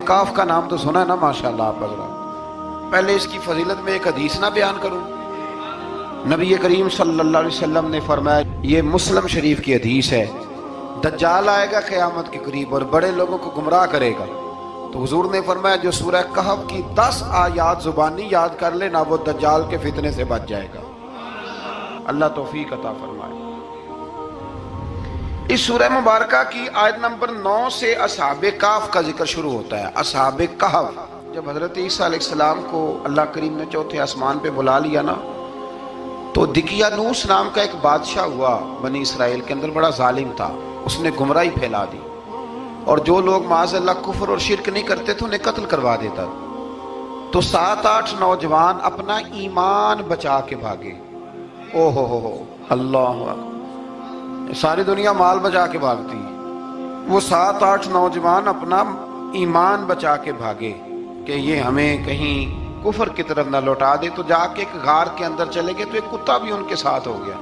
کاف کا نام تو سنا ہے نا ماشاءاللہ آپ حضرات. پہلے اس کی فضیلت میں ایک حدیث نہ بیان کروں. نبی کریم صلی اللہ علیہ وسلم نے فرمایا، یہ مسلم شریف کی حدیث ہے، دجال آئے گا قیامت کے قریب اور بڑے لوگوں کو گمراہ کرے گا. تو حضور نے فرمایا جو سورہ کہف کی 10 آیات زبانی یاد کر لے نا، وہ دجال کے فتنے سے بچ جائے گا. اللہ توفیق عطا فرمائے. اس سورہ مبارکہ کی آیت نمبر 9 سے اصحاب کہف کا ذکر شروع ہوتا ہے. اصحاب کہف، جب حضرت عیسیٰ علیہ السلام کو اللہ کریم نے چوتھے آسمان پہ بلا لیا نا، تو دقیانوس نام کا ایک بادشاہ ہوا بنی اسرائیل کے اندر، بڑا ظالم تھا. اس نے گمراہی پھیلا دی، اور جو لوگ معاذ اللہ کفر اور شرک نہیں کرتے تھے انہیں قتل کروا دیتا. تو 7-8 نوجوان اپنا ایمان بچا کے بھاگے. او ہو اللہ اکبر، ساری دنیا مال بچا کے بھاگتی، وہ 7-8 نوجوان اپنا ایمان بچا کے بھاگے کہ یہ ہمیں کہیں کفر کی طرف نہ لوٹا دے. تو جا کے ایک غار کے اندر چلے گئے، تو ایک کتا بھی ان کے ساتھ ہو گیا.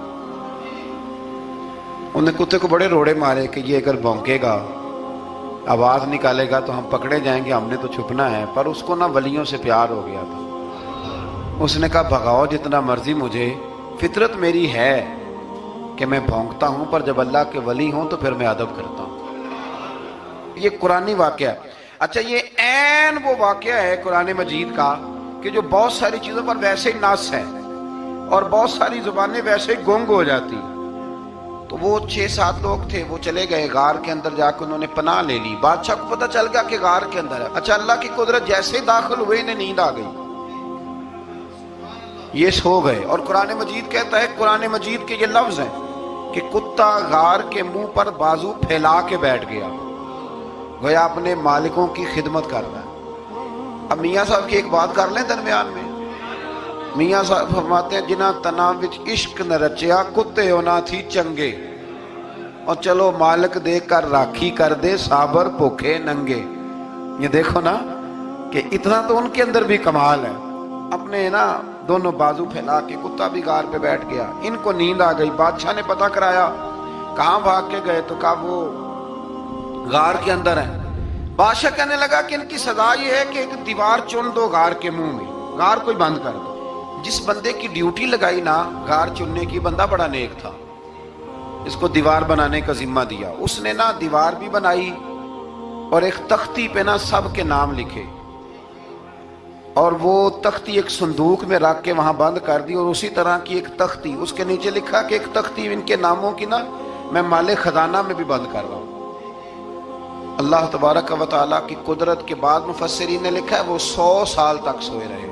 انہیں کتے کو بڑے روڑے مارے کہ یہ اگر بھونکے گا، آواز نکالے گا تو ہم پکڑے جائیں گے، ہم نے تو چھپنا ہے. پر اس کو نہ ولیوں سے پیار ہو گیا تھا. اس نے کہا بھگاؤ جتنا مرضی مجھے، فطرت میری ہے کہ میں بھونکتا ہوں، پر جب اللہ کے ولی ہوں تو پھر میں ادب کرتا ہوں. یہ قرآنی واقعہ ہے. اچھا، یہ عین وہ واقعہ ہے قرآن مجید کا کہ جو بہت ساری چیزوں پر ویسے ہی نص ہے اور بہت ساری زبانیں ویسے ہی گونگ ہو جاتی. تو وہ 6-7 لوگ تھے، وہ چلے گئے غار کے اندر، جا کے انہوں نے پناہ لے لی. بادشاہ کو پتہ چل گیا کہ غار کے اندر ہے. اچھا، اللہ کی قدرت جیسے ہی داخل ہوئے انہیں نیند آ گئی، یہ سو گئے. اور قرآن مجید کہتا ہے، قرآن مجید کے یہ لفظ ہیں کہ کتا غار کے منہ پر بازو پھیلا کے بیٹھ گیا، گویا اپنے مالکوں کی خدمت کر رہا ہے. اب میاں صاحب کی ایک بات کر لیں درمیان میں. میاں صاحب فرماتے ہیں، جنہ تنا وچ عشق نہ رچیا، کتے ہونا تھی چنگے، اور چلو مالک دے کر راکھی کر دے، صابر بھوکے ننگے. یہ دیکھو نا کہ اتنا تو ان کے اندر بھی کمال ہے. اپنے نا دونوں بازو پھیلا کے، کتا بھی غار پہ بیٹھ گیا. ان کو نیند آ گئی. بادشاہ نے پتہ کرایا کہاں بھاگ کے گئے، تو کہا وہ غار کے اندر ہیں. بادشاہ کہنے لگا کہ ان کی سزا یہ ہے کہ ایک دیوار چن دو غار کے منہ میں، غار کو ہی بند کر دو. جس بندے کی ڈیوٹی لگائی نا غار چننے کی، بندہ بڑا نیک تھا، اس کو دیوار بنانے کا ذمہ دیا. اس نے نا دیوار بھی بنائی اور ایک تختی پہ نا سب کے نام لکھے، اور وہ تختی ایک صندوق میں رکھ کے وہاں بند کر دی. اور اسی طرح کی ایک تختی اس کے نیچے لکھا کہ ایک تختی ان کے ناموں کی نا میں مال خزانہ میں بھی بند کر رہا ہوں. اللہ تبارک و تعالیٰ کی قدرت کے بعد مفسرین نے لکھا ہے وہ 100 سال تک سوئے رہے،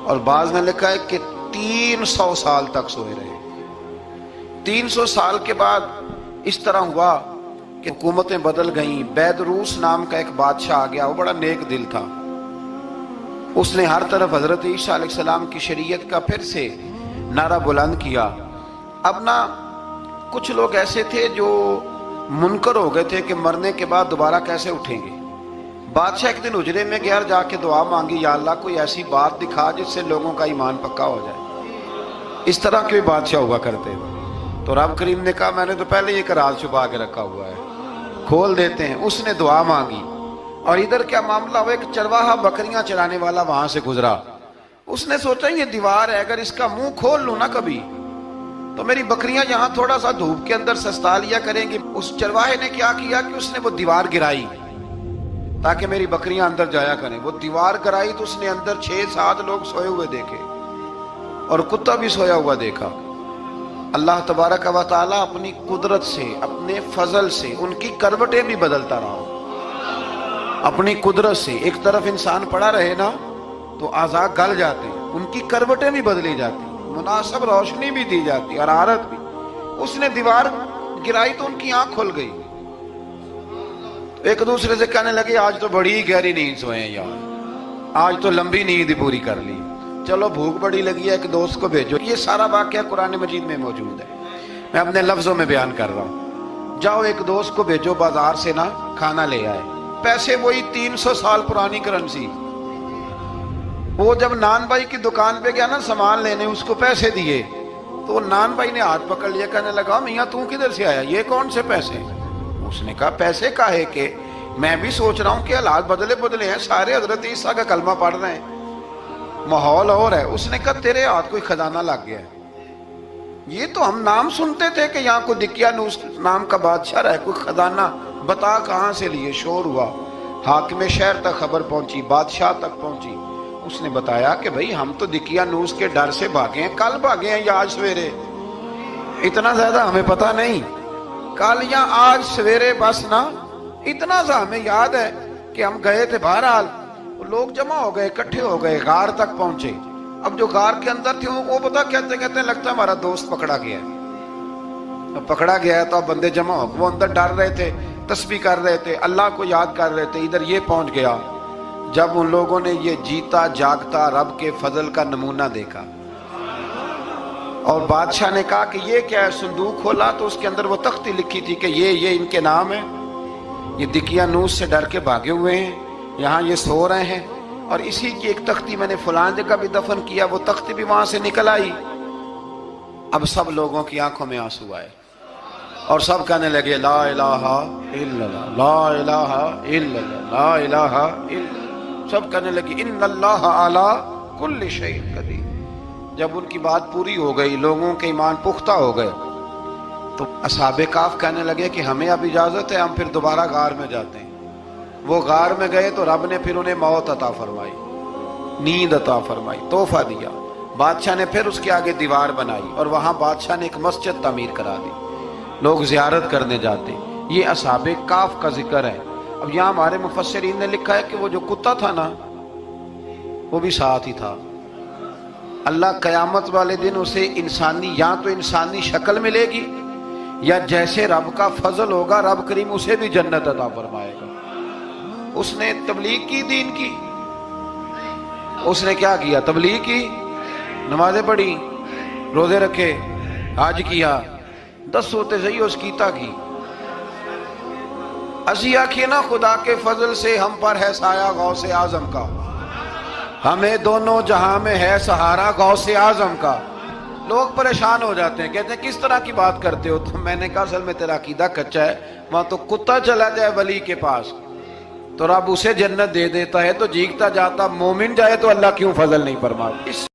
اور بعض نے لکھا ہے کہ 300 سال تک سوئے رہے. 300 سال کے بعد اس طرح ہوا کہ حکومتیں بدل گئیں. بیدروس نام کا ایک بادشاہ آ گیا، وہ بڑا نیک دل تھا. اس نے ہر طرف حضرت عیسیٰ علیہ السلام کی شریعت کا پھر سے نعرہ بلند کیا. اب نا کچھ لوگ ایسے تھے جو منکر ہو گئے تھے کہ مرنے کے بعد دوبارہ کیسے اٹھیں گے. بادشاہ ایک دن حجرے میں گیا، جا کے دعا مانگی، یا اللہ کوئی ایسی بات دکھا جس سے لوگوں کا ایمان پکا ہو جائے. اس طرح کے بادشاہ ہوا کرتے ہیں. تو رب کریم نے کہا میں نے تو پہلے یہ راز چھپا کے رکھا ہوا ہے، کھول دیتے ہیں. اس نے دعا مانگی، اور ادھر کیا معاملہ ہوا، ایک چرواہا بکریاں چرانے والا وہاں سے گزرا. اس نے سوچا یہ دیوار ہے، اگر اس کا منہ کھول لوں نا کبھی تو میری بکریاں یہاں تھوڑا سا دھوپ کے اندر سستا لیا کریں گی. اس چرواہے نے کیا کیا کہ اس نے وہ دیوار گرائی تاکہ میری بکریاں اندر جایا کریں. وہ دیوار گرائی تو اس نے اندر 6-7 لوگ سوئے ہوئے دیکھے، اور کتا بھی سویا ہوا دیکھا. اللہ تبارک و تعالیٰ اپنی قدرت سے، اپنے فضل سے ان کی کروٹیں بھی بدلتا رہا. اپنی قدرت سے ایک طرف انسان پڑا رہے نا تو اعضاء گل جاتے ہیں، ان کی کروٹیں بھی بدلی جاتی، مناسب روشنی بھی دی جاتی، حرارت بھی. اس نے دیوار گرائی تو ان کی آنکھ کھل گئی. ایک دوسرے سے کہنے لگے آج تو بڑی گہری نیند سوئے ہیں یار، آج تو لمبی نیند پوری کر لی. چلو بھوک بڑی لگی ہے، ایک دوست کو بھیجو. یہ سارا واقعہ قرآن مجید میں موجود ہے، میں اپنے لفظوں میں بیان کر رہا ہوں. جاؤ ایک دوست کو بھیجو بازار سے نا کھانا لے آئے. پیسے وہی 300 سال پرانی کرنسی. وہ جب نان بھائی کی دکان پہ گیا نا سامان لینے، اس کو پیسے دیے تو وہ نان بھائی نے ہاتھ پکڑ لیا، کہنے لگا میاں تو کدھر سے آیا، یہ کون سے پیسے؟ اس نے کہا پیسے کاہے کہ میں بھی سوچ رہا ہوں کہ حالات بدلے ہیں، سارے حضرت عیسیٰ کا کلمہ پڑھ رہے ہیں، ماحول اور ہے۔ اس نے کہا تیرے ہاتھ کوئی خزانہ لگ گیا ہے، یہ تو ہم نام سنتے تھے کہ یہاں کوئی دقیانوس نام کا بادشاہ رہا ہے، کوئی خزانہ، بتا کہاں سے لیے؟ شور ہوا، حاکم شہر تک خبر پہنچی، بادشاہ تک پہنچی۔ اس نے بتایا کہ بھئی ہم تو دقیانوس کے ڈر سے بھاگے ہیں، کل بھاگے ہیں یا آج سویرے، اتنا زیادہ ہمیں پتہ نہیں، کل یا آج سویرے بس نا، اتنا سا ہمیں یاد ہے کہ ہم گئے تھے۔ بہرحال لوگ جمع ہو گئے، اکٹھے ہو گئے، غار تک پہنچے۔ اب جو غار کے اندر تھے وہ پتہ کہتے کہتے لگتا ہمارا دوست پکڑا گیا ہے۔ اب پکڑا گیا ہے تو اب بندے جمع ہو گئے، وہ اندر ڈر رہے تھے، تسبیح کر رہے تھے، اللہ کو یاد کر رہے تھے۔ ادھر یہ پہنچ گیا جب ان لوگوں نے یہ جیتا جاگتا رب کے فضل کا نمونہ دیکھا، اور بادشاہ نے کہا کہ یہ کیا ہے؟ صندوق کھولا تو اس کے اندر وہ تختی لکھی تھی کہ یہ ان کے نام ہے، یہ دقیانوس سے ڈر کے بھاگے ہوئے ہیں، یہاں یہ سو رہے ہیں، اور اسی کی ایک تختی میں نے فلاں جگہ بھی دفن کیا، وہ تختی بھی وہاں سے نکل آئی۔ اب سب لوگوں کی آنکھوں میں آنسو آئے اور سب کہنے لگے لا الہ الا اللہ، لا الہ الا اللہ، لا الہ الا اللہ، سب کہنے لگے ان اللہ علی کل شیء قدیر۔ جب ان کی بات پوری ہو گئی، لوگوں کے ایمان پختہ ہو گئے، تو اصحاب کہف کہنے لگے کہ ہمیں اب اجازت ہے، ہم پھر دوبارہ غار میں جاتے ہیں۔ وہ غار میں گئے تو رب نے پھر انہیں موت عطا فرمائی، نیند عطا فرمائی، تحفہ دیا۔ بادشاہ نے پھر اس کے آگے دیوار بنائی اور وہاں بادشاہ نے ایک مسجد تعمیر کرا دی، لوگ زیارت کرنے جاتے۔ یہ اصحاب کہف کا ذکر ہے۔ اب یہاں ہمارے مفسرین نے لکھا ہے کہ وہ جو کتا تھا نا، وہ بھی ساتھ ہی تھا۔ اللہ قیامت والے دن اسے انسانی، یا تو انسانی شکل ملے گی، یا جیسے رب کا فضل ہوگا رب کریم اسے بھی جنت عطا فرمائے گا۔ اس نے تبلیغ کی، دین کی، اس نے کیا کیا؟ تبلیغ کی، نمازیں پڑھی، روزے رکھے، حج کیا، 10 ہوتے صحیح اس کیتا کی۔ اسی آکھیے نا خدا کے فضل سے ہم پر ہے سایہ غوث اعظم کا، ہمیں دونوں جہاں میں ہے سہارا غوث اعظم کا۔ لوگ پریشان ہو جاتے ہیں، کہتے ہیں کس طرح کی بات کرتے ہو؟ تو میں نے کہا اصل میں تیرا عقیدہ کچا ہے۔ وہاں تو کتا چلا جائے ولی کے پاس تو رب اسے جنت دے دیتا ہے، تو جیگتا جاتا مومن جائے تو اللہ کیوں فضل نہیں فرماتا؟ اس سے